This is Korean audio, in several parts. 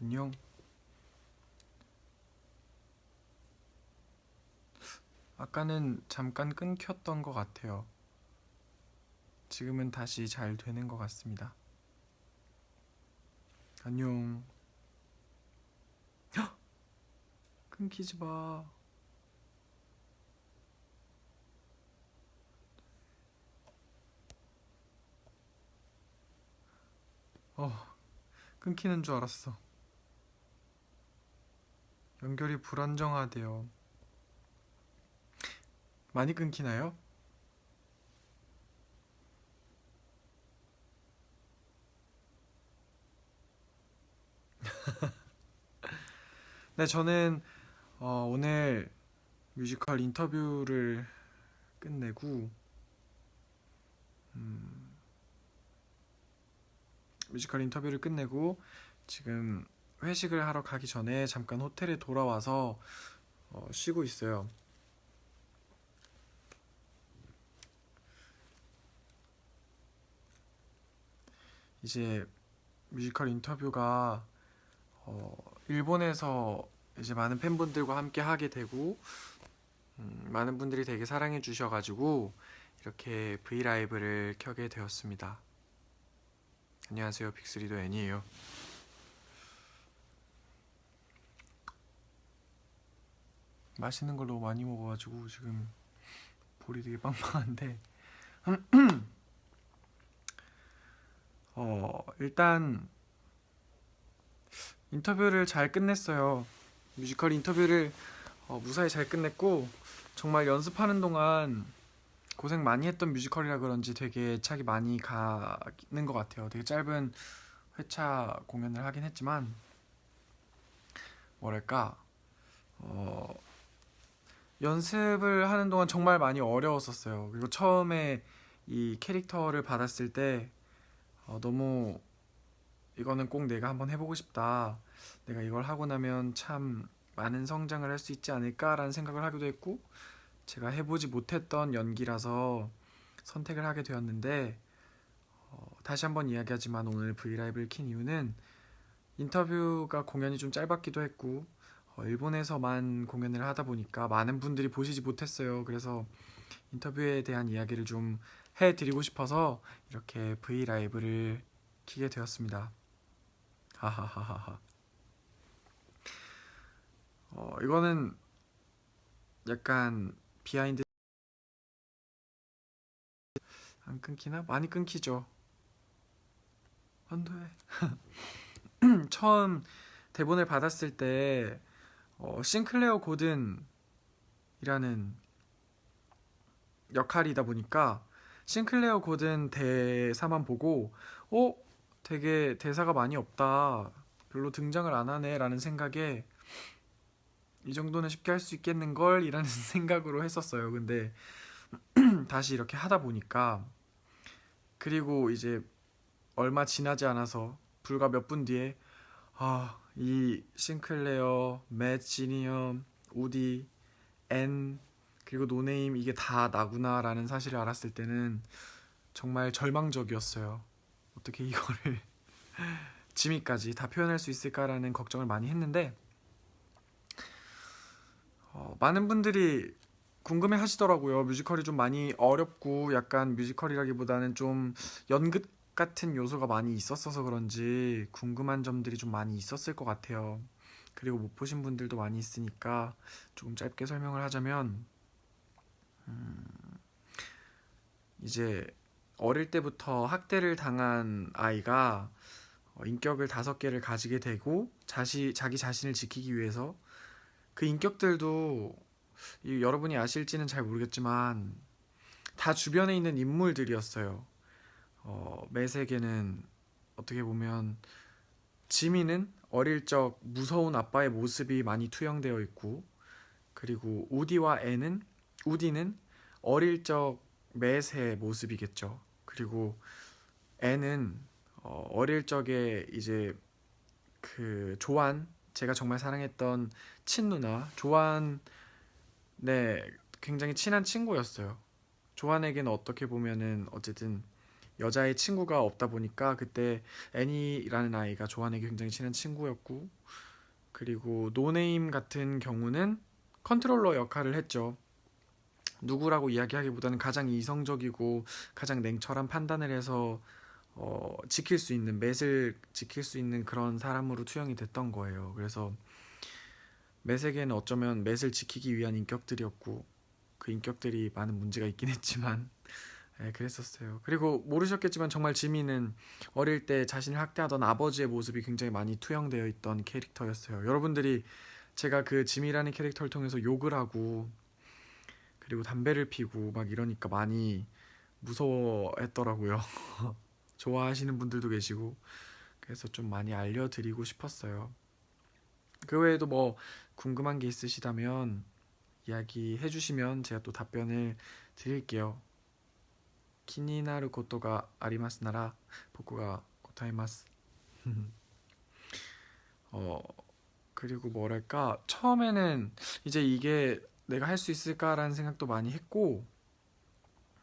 안녕. 아까는 잠깐 끊겼던 것 같아요. 지금은 다시 잘 되는 것 같습니다. 안녕. 헉! 끊기지 마. 어, 끊기는 줄 알았어. 연결이 불안정하대요. 많이 끊기나요? 네, 저는 오늘 뮤지컬 인터뷰를 끝내고 음, 뮤지컬 인터뷰를 끝내고 지금 회식을 하러 가기 전에 잠깐 호텔에 돌아와서 쉬고 있어요. 이제 뮤지컬 인터뷰가 일본에서 이제 많은 팬분들과 함께 하게 되고 많은 분들이 되게 사랑해 주셔가지고 이렇게 브이라이브를 켜게 되었습니다. 안녕하세요, 빅스리도 애니에요. 맛있는 걸 너무 많이 먹어가지고 지금 볼이 되게 빵빵한데 일단 인터뷰를 잘 끝냈어요. 뮤지컬 인터뷰를 무사히 잘 끝냈고 정말 연습하는 동안 고생 많이 했던 뮤지컬이라 그런지 되게 애착이 많이 가는 것 같아요. 되게 짧은 회차 공연을 하긴 했지만 뭐랄까 어, 연습을 하는 동안 정말 많이 어려웠었어요. 그리고 처음에 이 캐릭터를 받았을 때 너무 이거는 꼭 내가 한번 해보고 싶다. 내가 이걸 하고 나면 참 많은 성장을 할 수 있지 않을까라는 생각을 하기도 했고 제가 해보지 못했던 연기라서 선택을 하게 되었는데 다시 한번 이야기하지만 오늘 브이라이브를 킨 이유는 인터뷰가 공연이 좀 짧았기도 했고 일본에서만 공연을 하다 보니까 많은 분들이 보시지 못했어요. 그래서 인터뷰에 대한 이야기를 좀 해드리고 싶어서 이렇게 브이라이브를 키게 되었습니다. 하하하하하. 이거는 약간 비하인드. 안 끊기나? 많이 끊기죠. 안 돼. 처음 대본을 받았을 때 싱클레어 고든이라는 역할이다 보니까 싱클레어 고든 대사만 보고 되게 대사가 많이 없다. 별로 등장을 안 하네 라는 생각에 이 정도는 쉽게 할 수 있겠는걸 이라는 생각으로 했었어요. 근데 다시 이렇게 하다 보니까 그리고 이제 얼마 지나지 않아서 불과 몇 분 뒤에 이 싱클레어, 맷 지니엄, 우디, 앤 그리고 노네임 이게 다 나구나라는 사실을 알았을 때는 정말 절망적이었어요. 어떻게 이거를 지미까지 다 표현할 수 있을까라는 걱정을 많이 했는데 많은 분들이 궁금해 하시더라고요. 뮤지컬이 좀 많이 어렵고 약간 뮤지컬이라기보다는 좀 연극 같은 요소가 많이 있었어서 그런지 궁금한 점들이 좀 많이 있었을 것 같아요. 그리고 못 보신 분들도 많이 있으니까 조금 짧게 설명을 하자면 이제 어릴 때부터 학대를 당한 아이가 인격을 5개를 가지게 되고 자기 자신을 지키기 위해서 그 인격들도 여러분이 아실지는 잘 모르겠지만 다 주변에 있는 인물들이었어요. 매세계는 어떻게 보면 지미는 어릴 적 무서운 아빠의 모습이 많이 투영되어 있고 그리고 우디는 어릴 적 매세의 모습이겠죠. 그리고 앤은 어릴 적에 이제 그 조안 제가 정말 사랑했던 친누나 조안의 굉장히 친한 친구였어요. 조안에게는 어떻게 보면은 어쨌든 여자의 친구가 없다 보니까 그때 애니라는 아이가 조한에게 굉장히 친한 친구였고, 그리고 노네임 같은 경우는 컨트롤러 역할을 했죠. 누구라고 이야기하기보다는 가장 이성적이고 가장 냉철한 판단을 해서 지킬 수 있는, 맷을 지킬 수 있는 그런 사람으로 투영이 됐던 거예요. 그래서 맷에게는 어쩌면 맷을 지키기 위한 인격들이었고, 그 인격들이 많은 문제가 있긴 했지만 네, 그랬었어요. 그리고 모르셨겠지만 정말 지미는 어릴 때 자신을 학대하던 아버지의 모습이 굉장히 많이 투영되어 있던 캐릭터였어요. 여러분들이 제가 그 지미라는 캐릭터를 통해서 욕을 하고 그리고 담배를 피고 막 이러니까 많이 무서워했더라고요. 좋아하시는 분들도 계시고, 그래서 좀 많이 알려드리고 싶었어요. 그 외에도 뭐 궁금한 게 있으시다면 이야기해 주시면 제가 또 답변을 드릴게요. 키니나르 고토가 아리마스 나라 보쿠가 고타이마스. 어 그리고 뭐랄까, 처음에는 이제 이게 내가 할 수 있을까라는 생각도 많이 했고,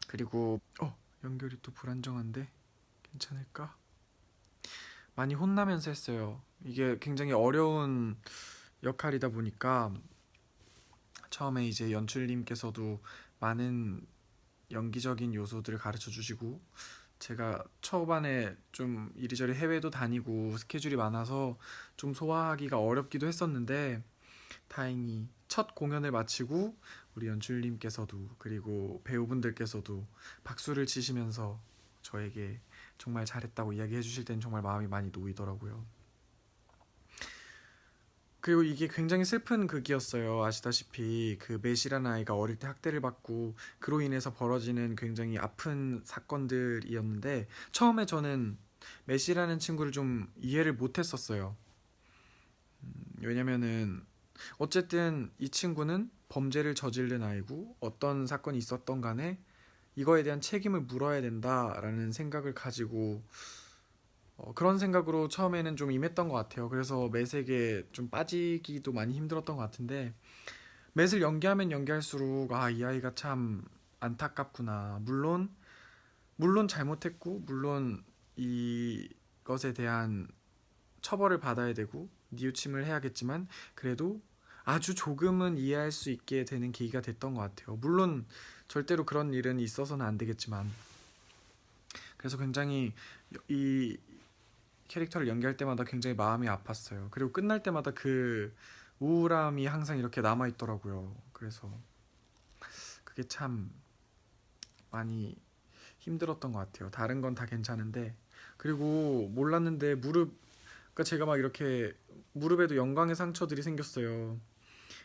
그리고 연결이 또 불안정한데 괜찮을까? 많이 혼나면서 했어요. 이게 굉장히 어려운 역할이다 보니까 처음에 이제 연출님께서도 많은 연기적인 요소들을 가르쳐 주시고, 제가 초반에 좀 이리저리 해외도 다니고 스케줄이 많아서 좀 소화하기가 어렵기도 했었는데, 다행히 첫 공연을 마치고 우리 연출님께서도 그리고 배우분들께서도 박수를 치시면서 저에게 정말 잘했다고 이야기해 주실 때는 정말 마음이 많이 놓이더라고요. 그리고 이게 굉장히 슬픈 극이었어요. 아시다시피 그 매시라는 아이가 어릴 때 학대를 받고 그로 인해서 벌어지는 굉장히 아픈 사건들이었는데, 처음에 저는 매시라는 친구를 좀 이해를 못했었어요. 왜냐면은 어쨌든 이 친구는 범죄를 저지른 아이고 어떤 사건이 있었던 간에 이거에 대한 책임을 물어야 된다라는 생각을 가지고 그런 생각으로 처음에는 좀 임했던 것 같아요. 그래서 맷에게 좀 빠지기도 많이 힘들었던 것 같은데, 맷을 연기하면 연기할수록 이 아이가 참 안타깝구나. 물론 잘못했고 물론 이것에 대한 처벌을 받아야 되고 뉘우침을 해야겠지만, 그래도 아주 조금은 이해할 수 있게 되는 계기가 됐던 것 같아요. 물론 절대로 그런 일은 있어서는 안 되겠지만. 그래서 굉장히 이 캐릭터를 연기할 때마다 굉장히 마음이 아팠어요. 그리고 끝날 때마다 그 우울함이 항상 이렇게 남아있더라고요. 그래서 그게 참 많이 힘들었던 것 같아요. 다른 건 다 괜찮은데, 그리고 몰랐는데 그러니까 제가 막 이렇게 무릎에도 영광의 상처들이 생겼어요.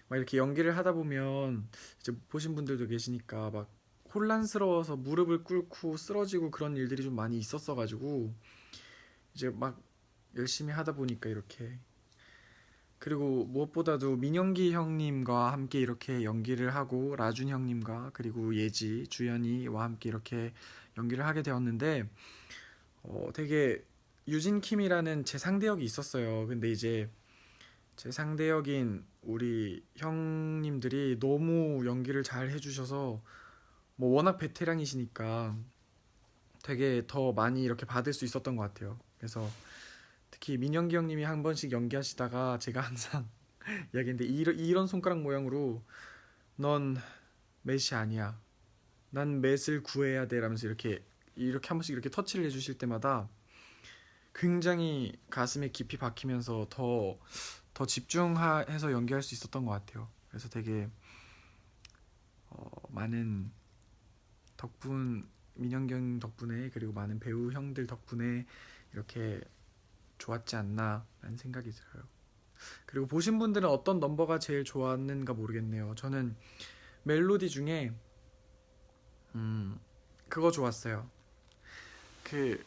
막 이렇게 연기를 하다 보면 이제 보신 분들도 계시니까 막 혼란스러워서 무릎을 꿇고 쓰러지고 그런 일들이 좀 많이 있었어가지고, 이제 막 열심히 하다 보니까 이렇게. 그리고 무엇보다도 민영기 형님과 함께 이렇게 연기를 하고 라준 형님과 그리고 예지, 주연이와 함께 이렇게 연기를 하게 되었는데, 되게 유진 킴이라는 제 상대역이 있었어요. 근데 이제 제 상대역인 우리 형님들이 너무 연기를 잘 해주셔서, 뭐 워낙 베테랑이시니까 되게 더 많이 이렇게 받을 수 있었던 것 같아요. 그래서 특히 민영기 형님이 한 번씩 연기하시다가 제가 항상 이야기했는데, 이런 손가락 모양으로 넌 맷이 아니야, 난 맷을 구해야 돼 라면서 이렇게 한 번씩 이렇게 터치를 해주실 때마다 굉장히 가슴에 깊이 박히면서 더 집중해서 연기할 수 있었던 것 같아요. 그래서 되게 많은 민영경 덕분에 그리고 많은 배우 형들 덕분에 이렇게 좋았지 않나 라는 생각이 들어요. 그리고 보신 분들은 어떤 넘버가 제일 좋았는가 모르겠네요. 저는 멜로디 중에 그거 좋았어요. 그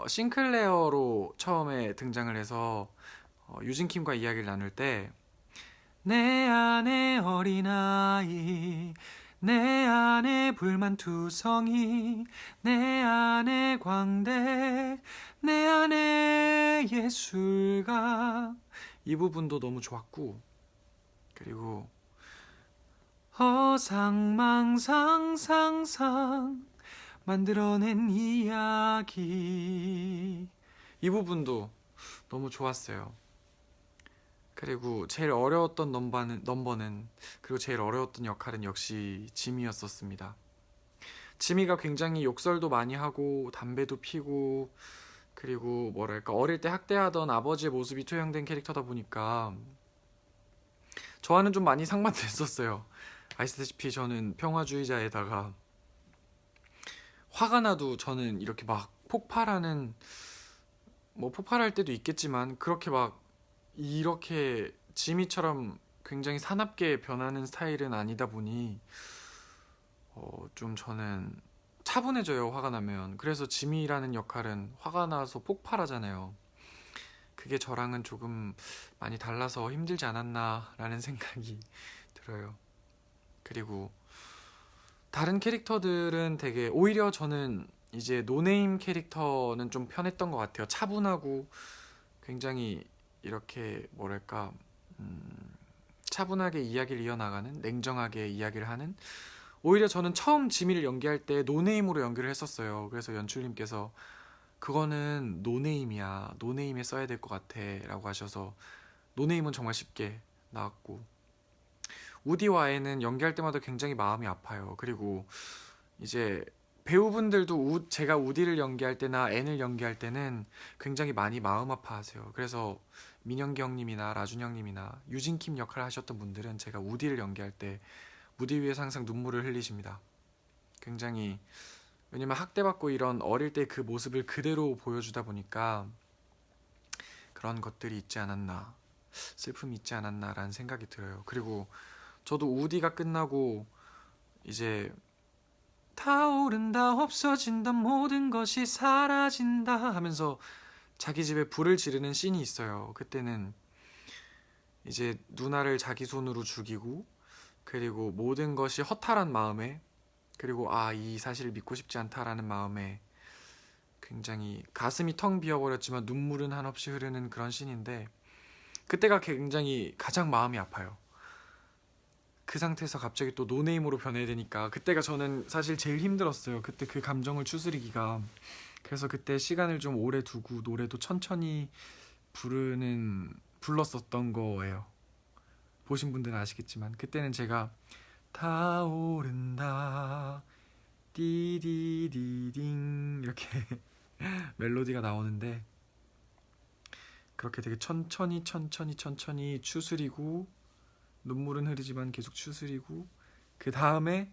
싱클레어로 처음에 등장을 해서 유진킴과 이야기를 나눌 때, 내 안에 어린아이, 내 안에 불만투성이, 내 안에 광대, 내 안에 예술가, 이 부분도 너무 좋았고, 그리고 어상망상상상 만들어낸 이야기. 이 부분도 너무 좋았어요. 그리고 제일 어려웠던 넘버는 그리고 제일 어려웠던 역할은 역시 지미였었습니다. 지미가 굉장히 욕설도 많이 하고 담배도 피고 그리고 뭐랄까 어릴 때 학대하던 아버지의 모습이 투영된 캐릭터다 보니까 저와는 좀 많이 상반됐었어요. 아시다시피 저는 평화주의자에다가 화가 나도 저는 이렇게 막 폭발하는 뭐 폭발할 때도 있겠지만 그렇게 막 이렇게 지미처럼 굉장히 사납게 변하는 스타일은 아니다 보니 좀 저는 차분해져요, 화가 나면. 그래서 지미라는 역할은 화가 나서 폭발하잖아요. 그게 저랑은 조금 많이 달라서 힘들지 않았나라는 생각이 들어요. 그리고 다른 캐릭터들은 되게 오히려 저는 이제 노네임 캐릭터는 좀 편했던 것 같아요. 차분하고 굉장히 이렇게 뭐랄까 차분하게 이야기를 이어나가는 냉정하게 이야기를 하는 오히려 저는 처음 지미를 연기할 때 노네임으로 연기를 했었어요. 그래서 연출님께서 그거는 노네임이야. 노네임에 써야 될 것 같아 라고 하셔서 노네임은 정말 쉽게 나왔고 우디와 애는 연기할 때마다 굉장히 마음이 아파요. 그리고 이제 배우분들도 제가 우디를 연기할 때나 앤을 연기할 때는 굉장히 많이 마음 아파하세요. 그래서 민영기 형님이나 라준 형님이나 유진킴 역할을 하셨던 분들은 제가 우디를 연기할 때 무대 위에서 항상 눈물을 흘리십니다. 굉장히 왜냐면 학대받고 이런 어릴 때 그 모습을 그대로 보여주다 보니까 그런 것들이 있지 않았나 슬픔이 있지 않았나라는 생각이 들어요. 그리고 저도 우디가 끝나고 이제 타오른다 없어진다 모든 것이 사라진다 하면서 자기 집에 불을 지르는 씬이 있어요. 그때는 이제 누나를 자기 손으로 죽이고 그리고 모든 것이 허탈한 마음에 그리고 이 사실을 믿고 싶지 않다라는 마음에 굉장히 가슴이 텅 비어버렸지만 눈물은 한없이 흐르는 그런 씬인데 그때가 굉장히 가장 마음이 아파요. 그 상태에서 갑자기 또 노네임으로 변해야 되니까 그때가 저는 사실 제일 힘들었어요. 그때 그 감정을 추스리기가. 그래서 그때 시간을 좀 오래 두고 노래도 천천히 불렀었던 거예요. 보신 분들은 아시겠지만 그때는 제가 타오른다 띠디디딩 이렇게 멜로디가 나오는데 그렇게 되게 천천히 추스리고 눈물은 흐르지만 계속 추스리고 그 다음에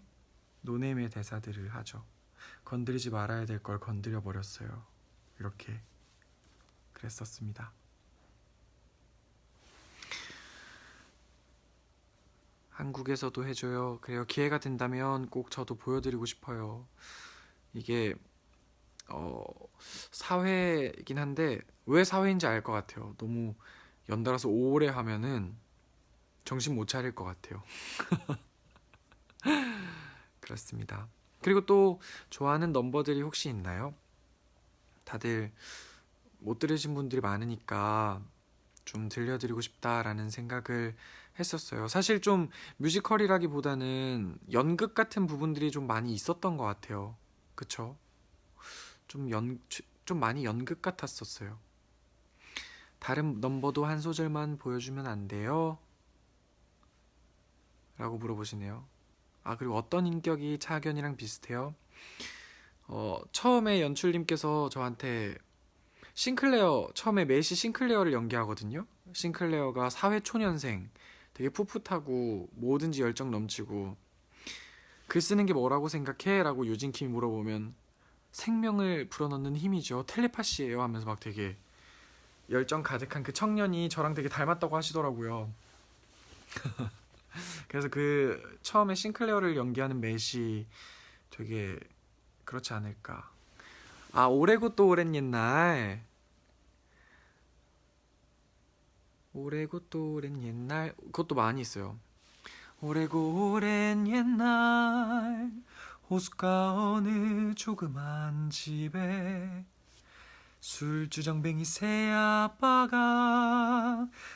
노네임의 대사들을 하죠. 건드리지 말아야 될 걸 건드려 버렸어요. 이렇게 그랬었습니다. 한국에서도 해줘요. 그래요. 기회가 된다면 꼭 저도 보여드리고 싶어요. 이게 사회이긴 한데 왜 사회인지 알 것 같아요. 너무 연달아서 오래 하면은 정신 못 차릴 것 같아요. 그렇습니다. 그리고 또 좋아하는 넘버들이 혹시 있나요? 다들 못 들으신 분들이 많으니까 좀 들려드리고 싶다라는 생각을 했었어요. 사실 좀 뮤지컬이라기보다는 연극 같은 부분들이 좀 많이 있었던 것 같아요. 그쵸? 좀 많이 연극 같았었어요. 다른 넘버도 한 소절만 보여주면 안 돼요? 라고 물어보시네요. 그리고 어떤 인격이 차견이랑 비슷해요? 처음에 연출님께서 저한테 처음에 메시 싱클레어를 연기하거든요. 싱클레어가 사회초년생, 되게 풋풋하고 뭐든지 열정 넘치고 글 쓰는 게 뭐라고 생각해? 라고 유진킴이 물어보면 생명을 불어넣는 힘이죠. 텔레파시예요 하면서 막 되게 열정 가득한 그 청년이 저랑 되게 닮았다고 하시더라고요. 그래서 그 처음에 싱클레어를 연기하는 메시 되게 그렇지 않을까. 오래고 또 오랜 옛날. 오래고 또 오랜 옛날. 그것도 많이 있어요. 오래고 오랜 옛날 호숫가 어느 조그만 집에 술주정뱅이 새아빠가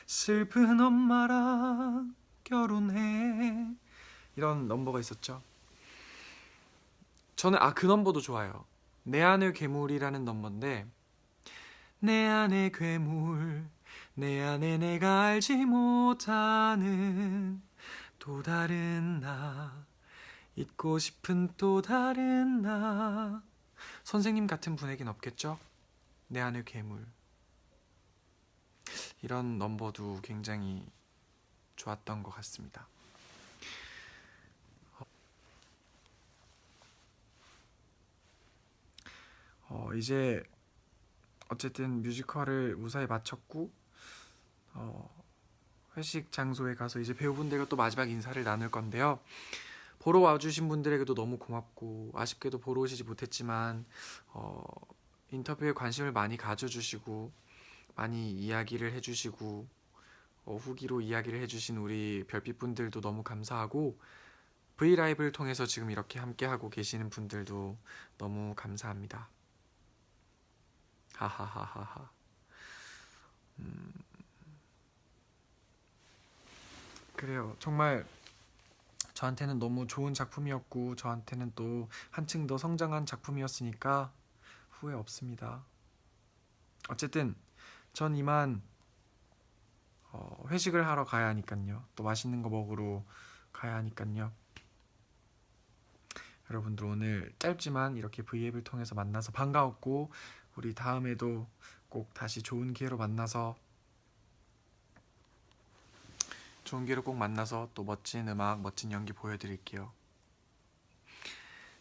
슬픈 엄마랑 결혼해. 이런 넘버가 있었죠. 저는 그 넘버도 좋아요. 내 안의 괴물이라는 넘버인데, 내 안의 괴물, 내 안에 내가 알지 못하는 또 다른 나, 잊고 싶은 또 다른 나. 선생님 같은 분에겐 없겠죠? 내 안의 괴물. 이런 넘버도 굉장히 좋았던 것 같습니다. 이제 어쨌든 뮤지컬을 무사히 마쳤고 회식 장소에 가서 이제 배우분들과 또 마지막 인사를 나눌 건데요. 보러 와주신 분들에게도 너무 고맙고, 아쉽게도 보러 오시지 못했지만 인터뷰에 관심을 많이 가져주시고 많이 이야기를 해주시고 후기로 이야기를 해주신 우리 별빛분들도 너무 감사하고, 브이라이브를 통해서 지금 이렇게 함께하고 계시는 분들도 너무 감사합니다. 하하하하하. 그래요. 정말 저한테는 너무 좋은 작품이었고, 저한테는 또 한층 더 성장한 작품이었으니까 후회 없습니다. 어쨌든 전 이만 회식을 하러 가야 하니까요. 또 맛있는 거 먹으러 가야 하니까요. 여러분들 오늘 짧지만 이렇게 V앱을 통해서 만나서 반가웠고, 우리 다음에도 꼭 다시 좋은 기회로 만나서 또 멋진 음악, 멋진 연기 보여드릴게요.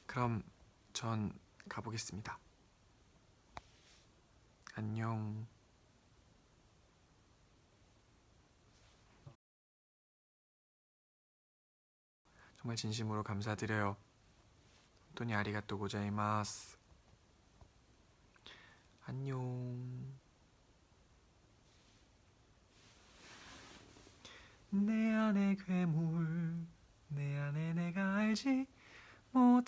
그럼 전 가보겠습니다. 안녕. 정말 진심으로 감사드려요. 돈이 아리가또 고자이마스. 안녕. 내 안의 괴물, 내 안에 내가 알지 못한